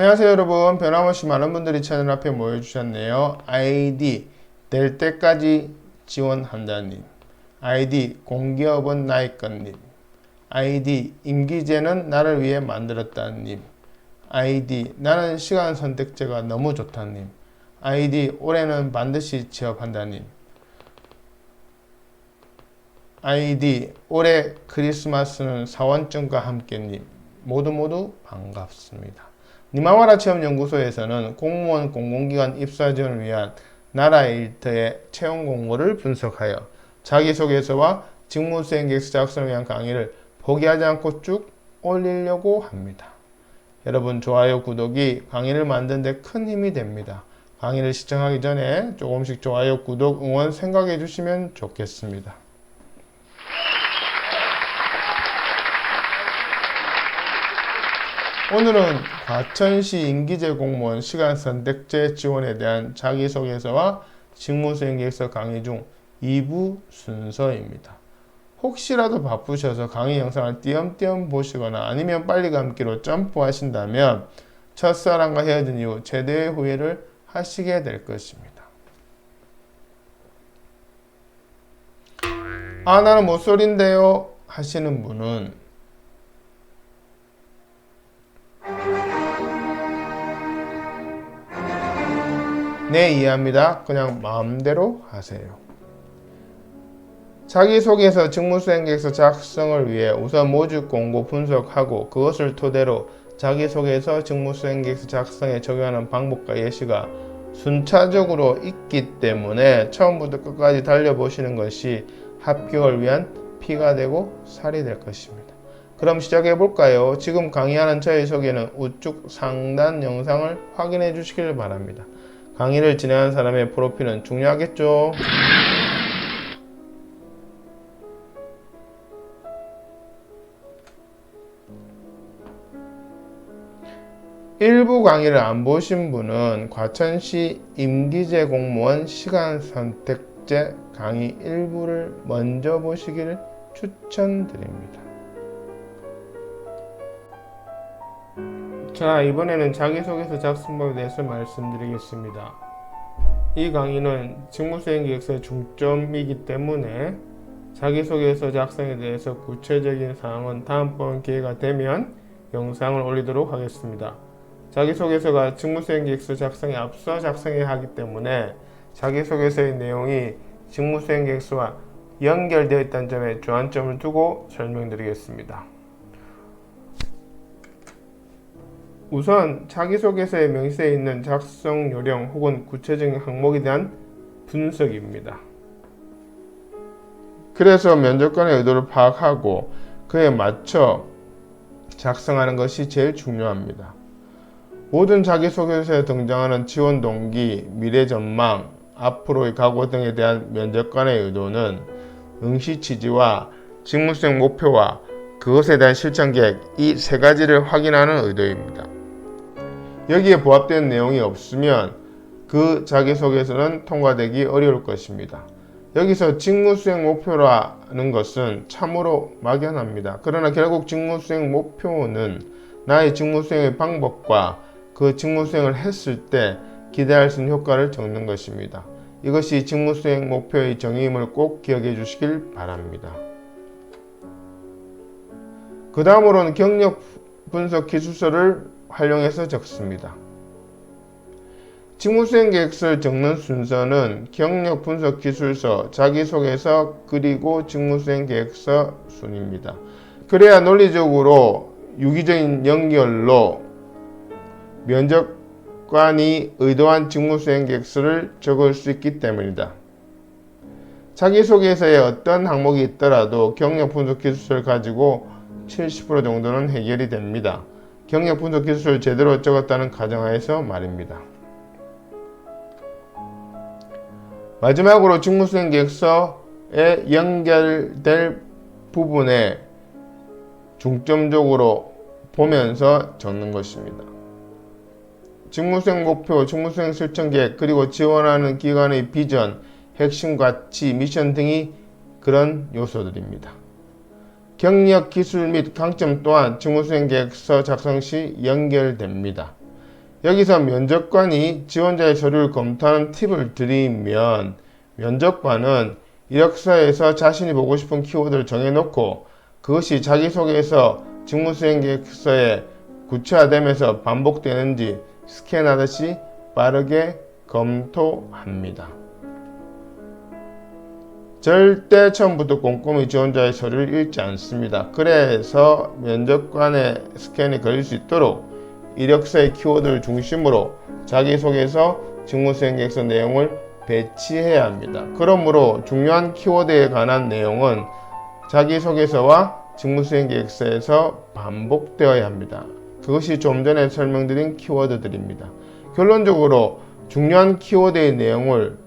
안녕하세요 여러분. 변함없이 많은 분들이 채널 앞에 모여주셨네요. 아이디 될 때까지 지원한다님, 아이디 공기업은 나의 것님, 아이디 임기제는 나를 위해 만들었다님, 아이디 나는 시간 선택제가 너무 좋다님, 아이디 올해는 반드시 취업한다님, 아이디 올해 크리스마스는 사원증과 함께님, 모두 반갑습니다. 니마와라 체험연구소에서는 공무원 공공기관 입사 지원을 위한 나라 일터의 채용 공고를 분석하여 자기소개서와 직무수행 계획서 작성을 위한 강의를 포기하지 않고 쭉 올리려고 합니다. 여러분 좋아요, 구독이 강의를 만드는 데 큰 힘이 됩니다. 강의를 시청하기 전에 조금씩 좋아요, 구독, 응원 생각해 주시면 좋겠습니다. 오늘은 과천시 임기제 공무원 시간 선택제 지원에 대한 자기소개서와 직무수행계획서 강의 중 2부 순서입니다. 혹시라도 바쁘셔서 강의 영상을 띄엄띄엄 보시거나 아니면 빨리 감기로 점프하신다면 첫사랑과 헤어진 이후 제대의 후회를 하시게 될 것입니다. 아, 나는 모쏠인데요 하시는 분은 네, 이해합니다. 그냥 마음대로 하세요. 자기소개서 직무수행계획서 작성을 위해 우선 모집 공고 분석하고 그것을 토대로 자기소개서 직무수행계획서 작성에 적용하는 방법과 예시가 순차적으로 있기 때문에 처음부터 끝까지 달려보시는 것이 합격을 위한 피가 되고 살이 될 것입니다. 그럼 시작해 볼까요? 지금 강의하는 저의 소개는 우측 상단 영상을 확인해 주시길 바랍니다. 강의를 진행하는 사람의 프로필은 중요하겠죠? 일부 강의를 안 보신 분은 과천시 임기제 공무원 시간선택제 강의 일부를 먼저 보시기를 추천드립니다. 자, 이번에는 자기소개서 작성법에 대해서 말씀드리겠습니다. 이 강의는 직무수행계획서의 중점이기 때문에 자기소개서 작성에 대해서 구체적인 사항은 다음번 기회가 되면 영상을 올리도록 하겠습니다. 자기소개서가 직무수행계획서 작성에 앞서 작성해야 하기 때문에 자기소개서의 내용이 직무수행계획서와 연결되어 있다는 점에 주안점을 두고 설명드리겠습니다. 우선 자기소개서의 명시되어 있는 작성 요령 혹은 구체적인 항목에 대한 분석입니다. 그래서 면접관의 의도를 파악하고 그에 맞춰 작성하는 것이 제일 중요합니다. 모든 자기소개서에 등장하는 지원 동기, 미래 전망, 앞으로의 각오 등에 대한 면접관의 의도는 응시 취지와 직무수행 목표와 그것에 대한 실천 계획, 이 세 가지를 확인하는 의도입니다. 여기에 부합되는 내용이 없으면 그 자기소개서는 통과되기 어려울 것입니다. 여기서 직무수행 목표라는 것은 참으로 막연합니다. 그러나 결국 직무수행 목표는 나의 직무수행의 방법과 그 직무수행을 했을 때 기대할 수 있는 효과를 적는 것입니다. 이것이 직무수행 목표의 정의임을 꼭 기억해 주시길 바랍니다. 그 다음으로는 경력 분석 기술서를 활용해서 적습니다. 직무수행 계획서를 적는 순서는 경력 분석 기술서, 자기소개서, 그리고 직무수행 계획서 순입니다. 그래야 논리적으로 유기적인 연결로 면접관이 의도한 직무수행 계획서를 적을 수 있기 때문이다. 자기소개서에 어떤 항목이 있더라도 경력 분석 기술서를 가지고 70% 정도는 해결이 됩니다. 경력 분석 기술을 제대로 적었다는 가정하에서 말입니다. 마지막으로 직무수행 계획서에 연결될 부분에 중점적으로 보면서 적는 것입니다. 직무수행 목표, 직무수행 실천 계획, 그리고 지원하는 기관의 비전, 핵심 가치, 미션 등이 그런 요소들입니다. 경력, 기술 및 강점 또한 직무수행 계획서 작성 시 연결됩니다. 여기서 면접관이 지원자의 서류를 검토하는 팁을 드리면, 면접관은 이력서에서 자신이 보고 싶은 키워드를 정해놓고 그것이 자기소개서 직무수행계획서에 구체화되면서 반복되는지 스캔하듯이 빠르게 검토합니다. 절대 처음부터 꼼꼼히 지원자의 서류를 읽지 않습니다. 그래서 면접관의 스캔이 걸릴 수 있도록 이력서의 키워드를 중심으로 자기소개서 직무수행계획서 내용을 배치해야 합니다. 그러므로 중요한 키워드에 관한 내용은 자기소개서와 직무수행계획서에서 반복되어야 합니다. 그것이 좀 전에 설명드린 키워드들입니다. 결론적으로 중요한 키워드의 내용을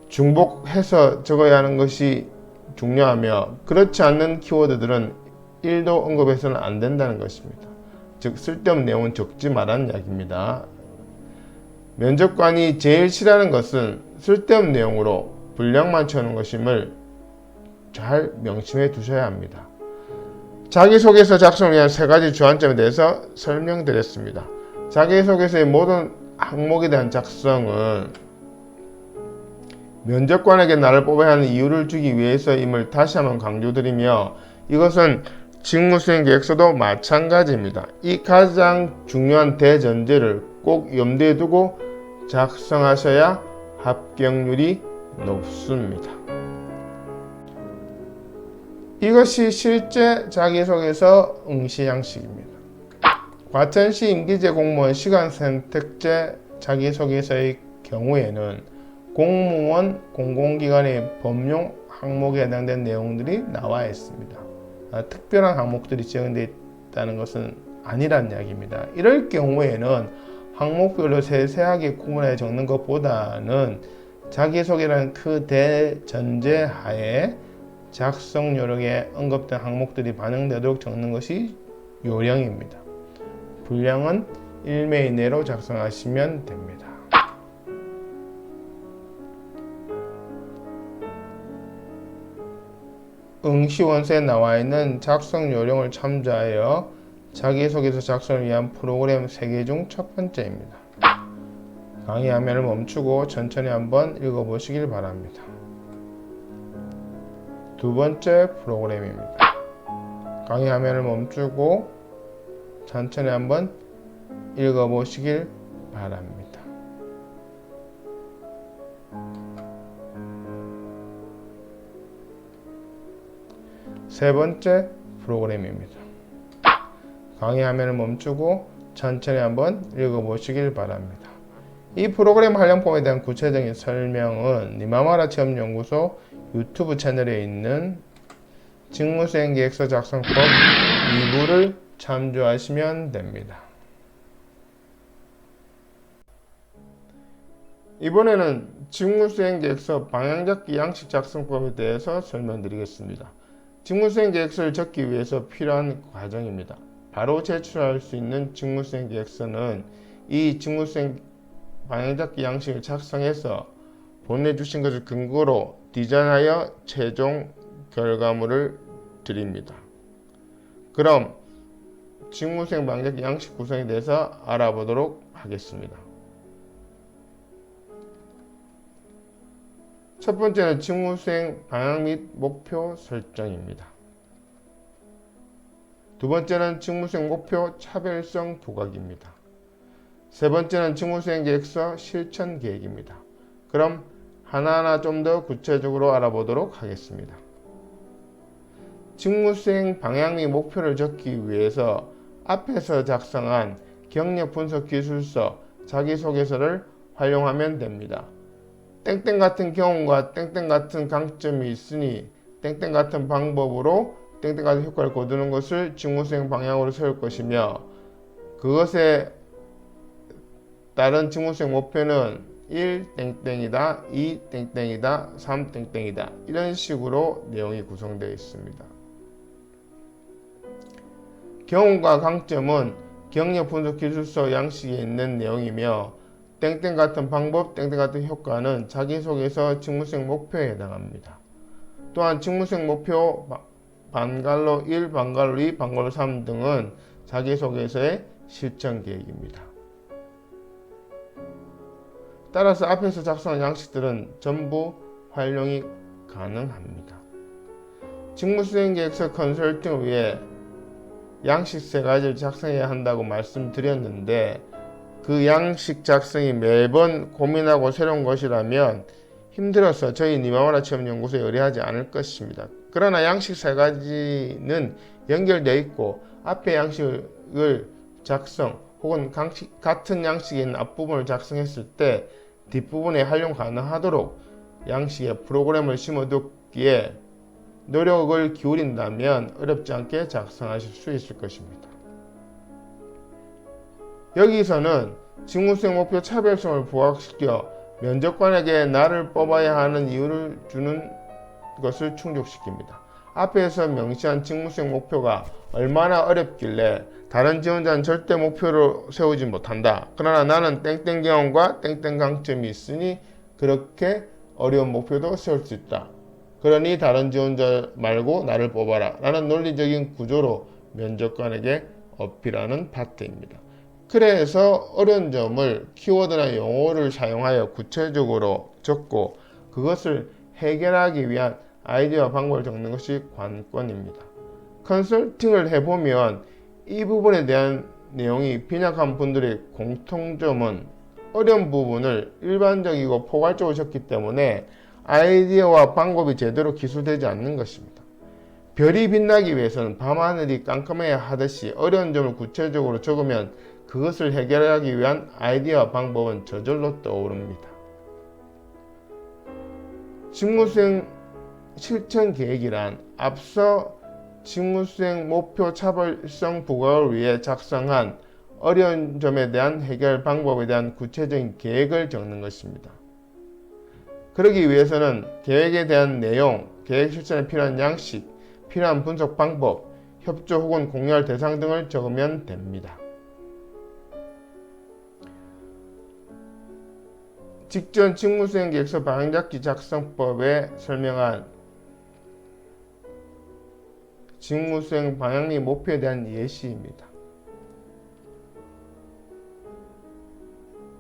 중복해서 적어야 하는 것이 중요하며, 그렇지 않는 키워드들은 1도 언급해서는 안 된다는 것입니다. 즉 쓸데없는 내용은 적지 말라는 이야기입니다. 면접관이 제일 싫어하는 것은 쓸데없는 내용으로 분량만 채우는 것임을 잘 명심해 두셔야 합니다. 자기소개서 작성을 위한 3가지 주안점에 대해서 설명드렸습니다. 자기소개서의 모든 항목에 대한 작성은 면접관에게 나를 뽑아야 하는 이유를 주기 위해서임을 다시 한번 강조드리며, 이것은 직무수행계획서도 마찬가지입니다. 이 가장 중요한 대전제를 꼭 염두에 두고 작성하셔야 합격률이 높습니다. 이것이 실제 자기소개서 응시 양식입니다. 과천시 임기제 공무원 시간선택제 자기소개서의 경우에는 공무원 공공기관의 법령 항목에 해당된 내용들이 나와 있습니다. 특별한 항목들이 지정되어 있다는 것은 아니란 이야기입니다. 이럴 경우에는 항목별로 세세하게 구분해 적는 것보다는 자기소개라는 그 대전제 하에 작성 요령에 언급된 항목들이 반영되도록 적는 것이 요령입니다. 분량은 1매 이내로 작성하시면 됩니다. 응시원서에 나와 있는 작성 요령을 참조하여 자기소개서 작성을 위한 프로그램 3개 중 첫 번째입니다. 강의 화면을 멈추고 천천히 한번 읽어보시길 바랍니다. 두 번째 프로그램입니다. 강의 화면을 멈추고 천천히 한번 읽어보시길 바랍니다. 세 번째 프로그램입니다. 강의 화면을 멈추고 천천히 한번 읽어보시길 바랍니다. 이 프로그램 활용법에 대한 구체적인 설명은 니마마라 체험연구소 유튜브 채널에 있는 직무수행계획서 작성법 2부를 참조하시면 됩니다. 이번에는 직무수행계획서 방향잡기 양식 작성법에 대해서 설명드리겠습니다. 직무수행계획서를 적기 위해서 필요한 과정입니다. 바로 제출할 수 있는 직무수행계획서는 이 직무수행 방향잡기 양식을 작성해서 보내주신 것을 근거로 디자인하여 최종 결과물을 드립니다. 그럼 직무수행 방향잡기 양식 구성에 대해서 알아보도록 하겠습니다. 첫 번째는 직무수행 방향 및 목표 설정입니다. 두 번째는 직무수행 목표 차별성 부각입니다. 세 번째는 직무수행 계획서 실천 계획입니다. 그럼 하나하나 좀 더 구체적으로 알아보도록 하겠습니다. 직무수행 방향 및 목표를 적기 위해서 앞에서 작성한 경력 분석 기술서 자기소개서를 활용하면 됩니다. 땡땡 같은 경험과 땡땡 같은 강점이 있으니 땡땡 같은 방법으로 땡땡 같은 효과를 거두는 것을 직무수행 방향으로 세울 것이며, 그것에 따른 직무수행 목표는 1 땡땡이다, 2 땡땡이다, 3 땡땡이다, 이런 식으로 내용이 구성되어 있습니다. 경험과 강점은 경력 분석 기술서 양식에 있는 내용이며, 땡땡 같은 방법, 땡땡 같은 효과는 자기소개서 직무수행 목표에 해당합니다. 또한 직무수행 목표 반갈로 1, 반갈로 2, 반갈로 3 등은 자기소개서의 실천 계획입니다. 따라서 앞에서 작성한 양식들은 전부 활용이 가능합니다. 직무수행계획서 컨설팅을 위해 양식 3가지를 작성해야 한다고 말씀드렸는데 그 양식 작성이 매번 고민하고 새로운 것이라면 힘들어서 저희 니마와라 체험연구소에 의뢰하지 않을 것입니다. 그러나 양식 3가지는 연결되어 있고 앞에 양식을 작성 혹은 같은 양식에 있는 앞부분을 작성했을 때 뒷부분에 활용 가능하도록 양식에 프로그램을 심어두기에 노력을 기울인다면 어렵지 않게 작성하실 수 있을 것입니다. 여기서는 직무수행 목표 차별성을 부각시켜 면접관에게 나를 뽑아야 하는 이유를 주는 것을 충족시킵니다. 앞에서 명시한 직무수행 목표가 얼마나 어렵길래 다른 지원자는 절대 목표를 세우지 못한다. 그러나 나는 땡땡 경험과 땡땡 강점이 있으니 그렇게 어려운 목표도 세울 수 있다. 그러니 다른 지원자 말고 나를 뽑아라. 라는 논리적인 구조로 면접관에게 어필하는 파트입니다. 그래서 어려운 점을 키워드나 용어를 사용하여 구체적으로 적고 그것을 해결하기 위한 아이디어와 방법을 적는 것이 관건입니다. 컨설팅을 해보면 이 부분에 대한 내용이 빈약한 분들의 공통점은 어려운 부분을 일반적이고 포괄적으로 적기 때문에 아이디어와 방법이 제대로 기술되지 않는 것입니다. 별이 빛나기 위해서는 밤하늘이 깜깜해야 하듯이 어려운 점을 구체적으로 적으면 그것을 해결하기 위한 아이디어와 방법은 저절로 떠오릅니다. 직무수행 실천 계획이란 앞서 직무수행 목표 차별성 부각을 위해 작성한 어려운 점에 대한 해결 방법에 대한 구체적인 계획을 적는 것입니다. 그러기 위해서는 계획에 대한 내용, 계획 실천에 필요한 양식, 필요한 분석 방법, 협조 혹은 공유할 대상 등을 적으면 됩니다. 직전 직무수행 계획서 방향잡기 작성법에 설명한 직무수행 방향 및 목표에 대한 예시입니다.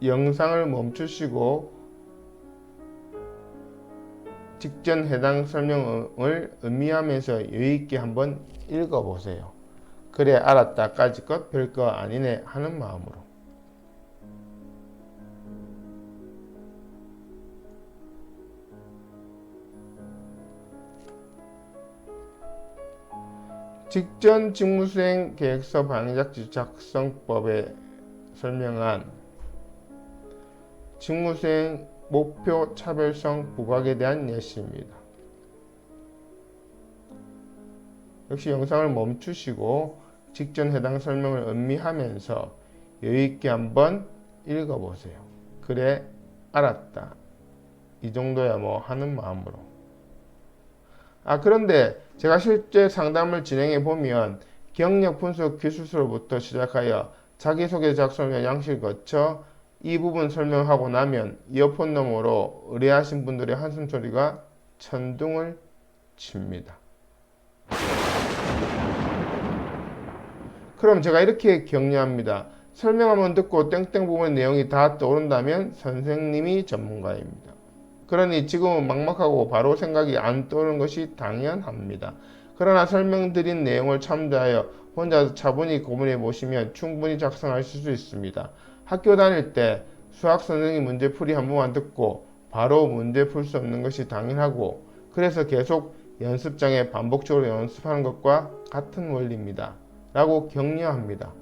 영상을 멈추시고 직전 해당 설명을 음미하면서 여유있게 한번 읽어보세요. 그래 알았다 까짓 것 별거 아니네 하는 마음으로. 직전 직무수행 계획서 방향잡지 작성법에 설명한 직무수행 목표 차별성 부각에 대한 예시입니다. 역시 영상을 멈추시고 직전 해당 설명을 음미하면서 여유있게 한번 읽어보세요. 그래 알았다 이 정도야 뭐 하는 마음으로. 그런데 제가 실제 상담을 진행해 보면 경력 분석 기술서로부터 시작하여 자기소개 작성과 양식을 거쳐 이 부분 설명하고 나면 이어폰 너머로 의뢰하신 분들의 한숨소리가 천둥을 칩니다. 그럼 제가 이렇게 격려합니다. 설명하면 듣고 땡땡 부분의 내용이 다 떠오른다면 선생님이 전문가입니다. 그러니 지금은 막막하고 바로 생각이 안 떠오르는 것이 당연합니다. 그러나 설명드린 내용을 참조하여 혼자 차분히 고민해 보시면 충분히 작성하실 수 있습니다. 학교 다닐 때 수학 선생님 문제풀이 한 번만 듣고 바로 문제 풀 수 없는 것이 당연하고 그래서 계속 연습장에 반복적으로 연습하는 것과 같은 원리입니다. 라고 격려합니다.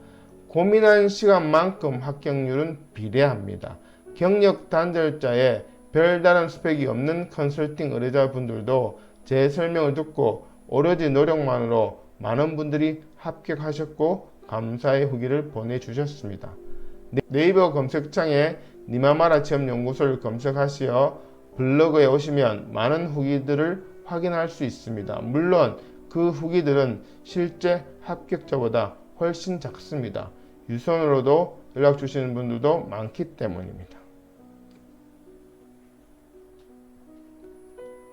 고민한 시간만큼 합격률은 비례합니다. 경력 단절자에 별다른 스펙이 없는 컨설팅 의뢰자분들도 제 설명을 듣고 오로지 노력만으로 많은 분들이 합격하셨고 감사의 후기를 보내주셨습니다. 네이버 검색창에 니마마라 체험연구소를 검색하시어 블로그에 오시면 많은 후기들을 확인할 수 있습니다. 물론 그 후기들은 실제 합격자보다 훨씬 작습니다. 유선으로도 연락 주시는 분들도 많기 때문입니다.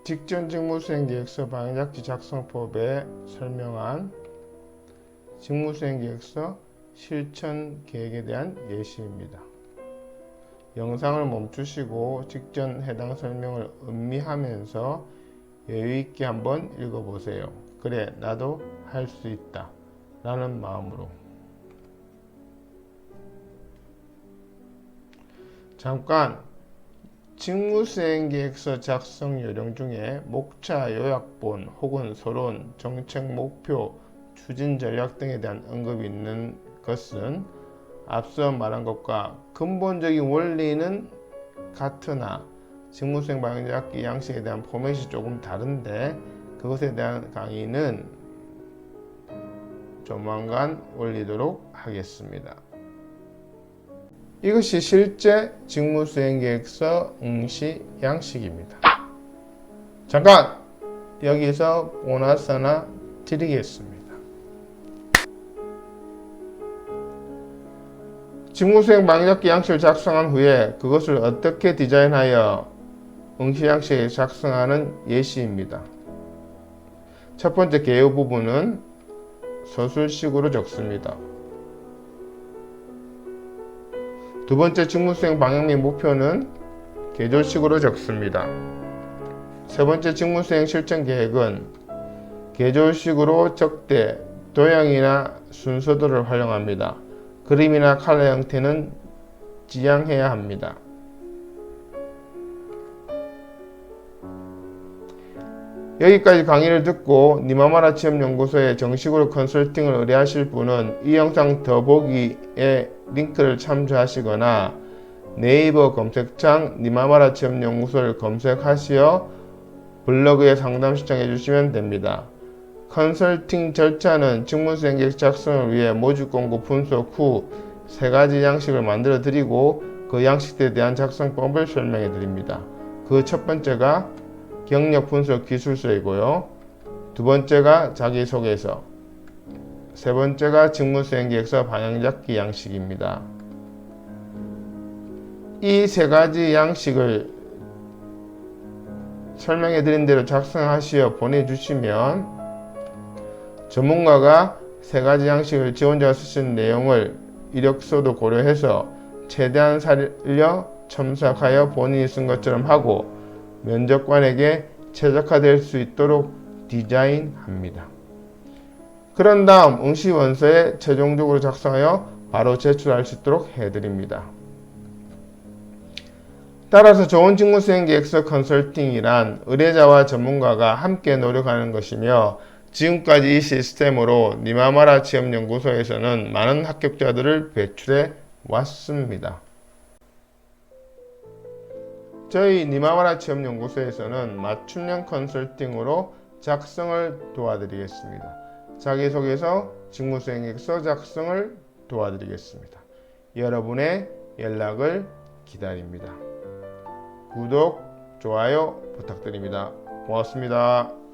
직전 직무수행계획서 방향잡지 작성법에 설명한 직무수행계획서 실천 계획에 대한 예시입니다. 영상을 멈추시고 직전 해당 설명을 음미하면서 여유있게 한번 읽어보세요. 그래, 나도 할 수 있다 라는 마음으로. 잠깐, 직무수행계획서 작성 요령 중에 목차, 요약본 혹은 서론, 정책 목표, 추진 전략 등에 대한 언급이 있는 것은 앞서 말한 것과 근본적인 원리는 같으나 직무수행 방향잡기 양식에 대한 포맷이 조금 다른데 그것에 대한 강의는 조만간 올리도록 하겠습니다. 이것이 실제 직무수행계획서 응시 양식입니다. 잠깐! 여기서 보너스 하나 드리겠습니다. 직무수행 방향잡기 양식을 작성한 후에 그것을 어떻게 디자인하여 응시 양식에 작성하는 예시입니다. 첫 번째 개요 부분은 서술식으로 적습니다. 두 번째 직무수행 방향 및 목표는 계절식으로 적습니다. 세 번째 직무수행 실천 계획은 계절식으로 적되 도형이나 순서도를 활용합니다. 그림이나 칼라 형태는 지양해야 합니다. 여기까지 강의를 듣고 니마마라 취업연구소에 정식으로 컨설팅을 의뢰하실 분은 이 영상 더보기에 링크를 참조하시거나 네이버 검색창 니마마라 취업연구소를 검색하시어 블로그에 상담 신청해 주시면 됩니다. 컨설팅 절차는 직무수행계획 작성을 위해 모집 공고 분석 후 3가지 양식을 만들어 드리고 그 양식들에 대한 작성법을 설명해 드립니다. 그 첫 번째가 경력 분석 기술서이고요. 두 번째가 자기소개서, 세 번째가 직무수행계획서 방향잡기 양식입니다. 이 3가지 양식을 설명해 드린 대로 작성하시어 보내주시면 전문가가 3가지 양식을 지원자가 쓰신 내용을 이력서도 고려해서 최대한 살려 첨삭하여 본인이 쓴 것처럼 하고 면접관에게 최적화될 수 있도록 디자인합니다. 그런 다음 응시 원서에 최종적으로 작성하여 바로 제출할 수 있도록 해드립니다. 따라서 좋은 직무수행계획서 컨설팅이란 의뢰자와 전문가가 함께 노력하는 것이며 지금까지 이 시스템으로 니마마라 취업연구소에서는 많은 합격자들을 배출해 왔습니다. 저희 니마마라 취업연구소에서는 맞춤형 컨설팅으로 작성을 도와드리겠습니다. 자기소개서, 직무수행계획서 작성을 도와드리겠습니다. 여러분의 연락을 기다립니다. 구독, 좋아요 부탁드립니다. 고맙습니다.